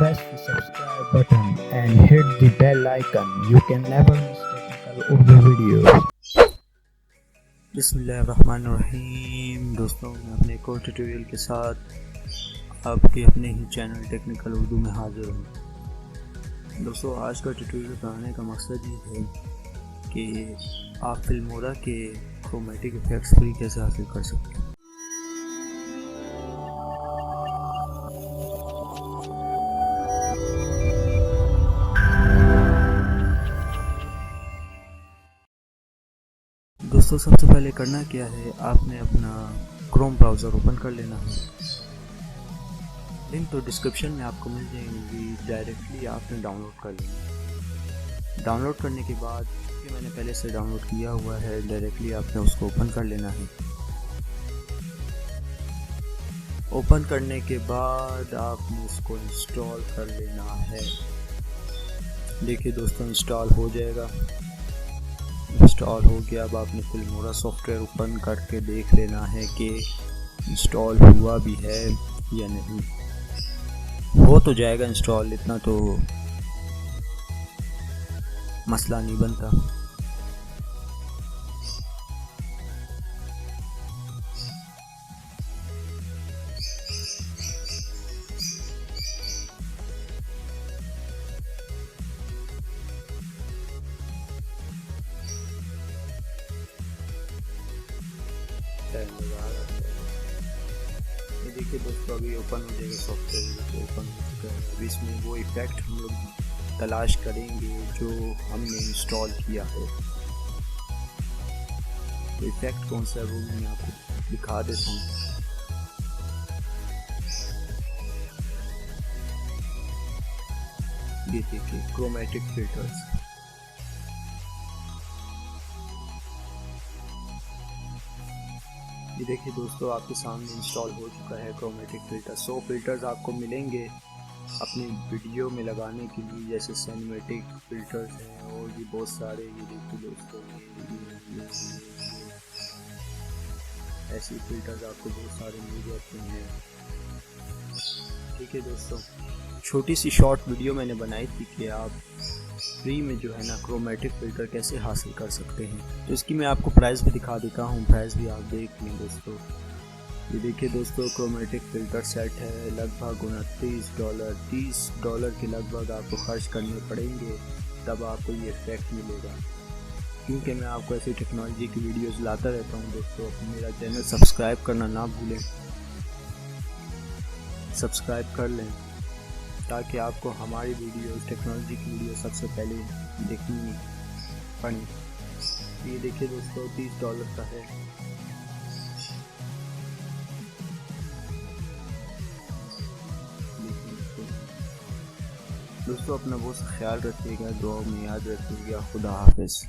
press the subscribe button and hit the bell icon. You can never miss technical Urdu videos. बिस्मिल्लाहिर्रहमानिर्रहीम। दोस्तों, मैं अपने एक और ट्यूटोरियल के साथ आपके अपने ही चैनल टेक्निकल उर्दू में हाजिर हूँ। दोस्तों, आज का ट्यूटोरियल बनाने का मकसद ये है कि आप फिल्मोरा के क्रोमेटिक इफेक्ट्स फ्री कैसे हासिल कर सकते हैं। दोस्तों, सबसे पहले करना क्या है, आपने अपना क्रोम ब्राउज़र ओपन कर लेना है। लिंक तो डिस्क्रिप्शन में आपको मिल जाएगी, डायरेक्टली आपने डाउनलोड कर लेना। डाउनलोड करने के बाद कि मैंने पहले से डाउनलोड किया हुआ है, डायरेक्टली आपने उसको ओपन कर लेना है। ओपन करने के बाद आपने उसको इंस्टॉल कर लेना है। देखिए दोस्तों, इंस्टॉल हो जाएगा। इंस्टॉल हो गया। अब आपने फिल्मोरा सॉफ्टवेयर ओपन करके देख लेना है कि इंस्टॉल हुआ भी है या नहीं। हो तो जाएगा इंस्टॉल, इतना तो मसला नहीं बनता। ये देखिए दोस्तों, अभी ओपन हो जाएगा सॉफ्टवेयर। ओपन हो चुका है। अभी इसमें वो इफेक्ट हम लोग तलाश करेंगे जो हमने इंस्टॉल किया है। तो इफेक्ट कौन सा है वो मैं आपको दिखा देता हूँ। ये देखिए, क्रोमेटिक फिल्टर्स। ये देखिए दोस्तों, आपके सामने इंस्टॉल हो चुका है क्रोमेटिक फिल्टर। 100 फिल्टर्स आपको मिलेंगे अपनी वीडियो में लगाने के लिए, जैसे सिनेमैटिक फिल्टर्स हैं और भी बहुत सारे। ये देखिए दोस्तों, ऐसे फिल्टर्स आपको बहुत सारे मिल जाते हैं। ठीक है दोस्तों, छोटी सी शॉर्ट वीडियो मैंने बनाई थी कि आप फ्री में जो है ना क्रोमेटिक फिल्टर कैसे हासिल कर सकते हैं। तो इसकी मैं आपको प्राइस भी दिखा देता हूँ। प्राइस भी आप देख लें दोस्तों। ये देखिए दोस्तों, क्रोमेटिक फिल्टर सेट है लगभग $29। $30 के लगभग आपको खर्च करने पड़ेंगे, तब आपको ये इफेक्ट मिलेगा। क्योंकि मैं आपको ऐसी टेक्नोलॉजी की वीडियोस लाता रहता हूँ दोस्तों। मेरा चैनल सब्सक्राइब करना ना भूलें, सब्सक्राइब कर लें ताकि आपको हमारी वीडियो, टेक्नोलॉजी की वीडियो सबसे पहले देखनी पड़े। ये देखिए दोस्तों, $30 का है। दोस्तों, अपना बहुत ख्याल रखिएगा, दुआ में याद रखिएगा। खुदा हाफिज़।